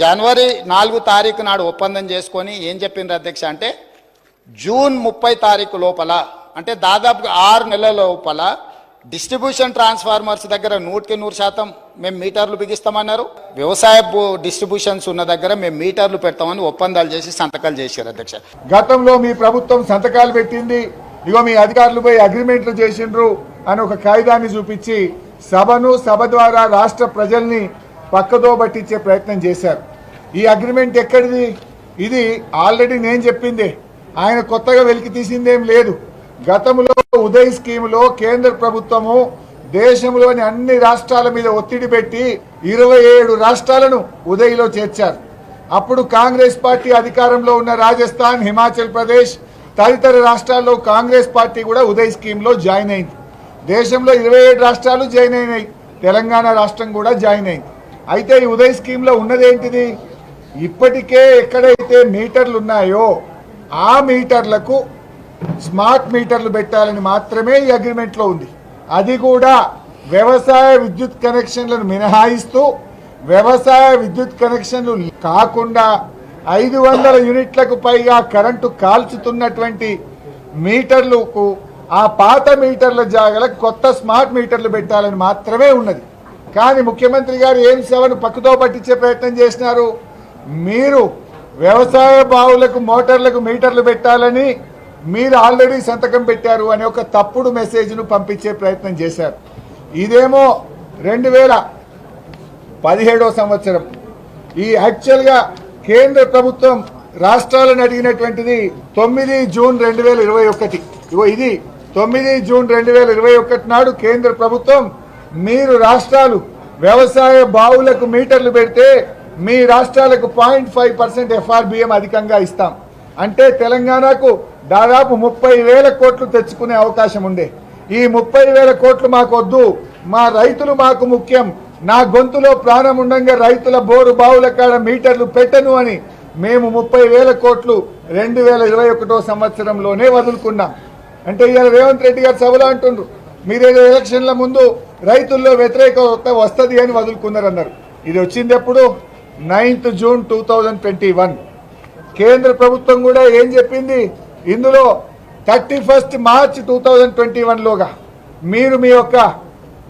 జనవరి 4 తారీఖు నాడు ఒప్పందం చేసుకొని ఏం చెప్పిండ్రు అధ్యక్ష అంటే జూన్ 30 తారీఖు లోపల అంటే దాదాపు 6 నెలల లోపల డిస్ట్రిబ్యూషన్ ట్రాన్స్ఫార్మర్స్ దగ్గర 100% మేము మీటర్లు బిగిస్తామన్నారు. వ్యవసాయ డిస్ట్రిబ్యూషన్స్ ఉన్న దగ్గర మేము మీటర్లు పెడతామని ఒప్పందాలు చేసి సంతకాలు చేశారు అధ్యక్ష. గతంలో మీ ప్రభుత్వం సంతకాలు పెట్టింది, ఇగో మీ అధికారులు పోయి అగ్రిమెంట్లు చేసిండ్రు అని ఒక కాయిదాన్ని చూపించి సభ ద్వారా రాష్ట్ర ప్రజల్ని పక్కదో పట్టించే ప్రయత్నం చేశారు. ఈ అగ్రిమెంట్ ఎక్కడిది? ఇది ఆల్రెడీ నేను చెప్పిందే, ఆయన కొత్తగా వెలికి తీసిందేం లేదు. గతంలో ఉదయ్ స్కీములో కేంద్ర ప్రభుత్వము దేశంలోని అన్ని రాష్ట్రాల మీద ఒత్తిడి పెట్టి 27 రాష్ట్రాలను ఉదయ్లో చేర్చారు. అప్పుడు కాంగ్రెస్ పార్టీ అధికారంలో ఉన్న రాజస్థాన్, హిమాచల్ ప్రదేశ్ తదితర రాష్ట్రాల్లో కాంగ్రెస్ పార్టీ కూడా ఉదయ్ స్కీమ్లో జాయిన్ అయింది. దేశంలో 27 రాష్ట్రాలు జాయిన్ అయినాయి, తెలంగాణ రాష్ట్రం కూడా జాయిన్ అయింది. అయితే ఈ ఉదయ్ స్కీమ్లో ఉన్నదేంటిది? ఇప్పటికే ఎక్కడైతే మీటర్లు ఉన్నాయో ఆ మీటర్లకు స్మార్ట్ మీటర్లు పెట్టాలని మాత్రమే ఈ అగ్రిమెంట్లో ఉంది. అది కూడా వ్యవసాయ విద్యుత్ కనెక్షన్లను మినహాయిస్తూ వ్యవసాయ విద్యుత్ కనెక్షన్లు కాకుండా 500 యూనిట్లకు పైగా కరెంటు కాల్చుతున్నటువంటి మీటర్లకు ఆ పాత మీటర్ల జాగాలకు కొత్త స్మార్ట్ మీటర్లు పెట్టాలని మాత్రమే ఉన్నది. కానీ ముఖ్యమంత్రి గారు ఏం సభను పక్కతో పట్టించే ప్రయత్నం చేసినారు. మీరు వ్యవసాయ బావులకు మోటార్లకు మీటర్లు పెట్టాలని మీరు ఆల్రెడీ సంతకం పెట్టారు అనే ఒక తప్పుడు మెసేజ్ను పంపించే ప్రయత్నం చేశారు. ఇదేమో 2017 సంవత్సరం. ఈ యాక్చువల్గా కేంద్ర ప్రభుత్వం రాష్ట్రాలను అడిగినటువంటిది 9 జూన్ 2021. ఇగో ఇది 9 జూన్ 2021 నాడు కేంద్ర ప్రభుత్వం మీరు రాష్ట్రాలు వ్యవసాయ బావులకు మీటర్లు పెడితే మీ రాష్ట్రాలకు 0.5% FRBM అధికంగా ఇస్తాం అంటే తెలంగాణకు దాదాపు 30,000 కోట్లు తెచ్చుకునే అవకాశం ఉండే. ఈ 30,000 కోట్లు మాకు వద్దు, మా రైతులు మాకు ముఖ్యం, నా గొంతులో ప్రాణం ఉండంగా రైతుల బోరు బావుల కాడ మీటర్లు పెట్టను అని మేము 30,000 కోట్లు 2021 సంవత్సరంలోనే వదులుకున్నాం. అంటే ఇవాళ రేవంత్ రెడ్డి గారు సభలో అంటుండ్రు మీరేదో ఎలక్షన్ల ముందు రైతుల్లో వ్యతిరేకత వస్తుంది అని వదులుకున్నారన్నారు. ఇది వచ్చింది ఎప్పుడు? 9th June 2021. కేంద్ర ప్రభుత్వం కూడా ఏం చెప్పింది? ఇందులో 31 మార్చ్ 2021లోగా మీరు మీ యొక్క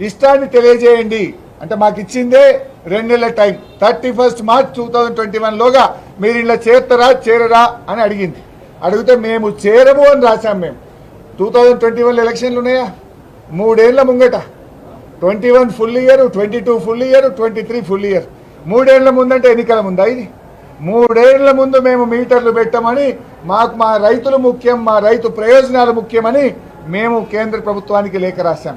ఇష్టాన్ని తెలియజేయండి అంటే మాకు ఇచ్చిందే 2 నెలల టైం. 31 మార్చ్ 2021లోగా మీరు ఇలా చేరరా అని అడిగింది. అడిగితే మేము చేరము అని రాశాం. మేము 2021 ఎలక్షన్లు ఉన్నాయా? 3 ఏళ్ల ముంగట 21 full year, 22 full year, 23 full year. 3 ఏళ్ల ముందంటే ఎన్నికల ముందా? ఇది 3 ఏళ్ల ముందు మేము మీటర్లు పెట్టమని, మాకు మా రైతులు ముఖ్యం, మా రైతు ప్రయోజనాలు ముఖ్యమని మేము కేంద్ర ప్రభుత్వానికి లేఖ రాశాం.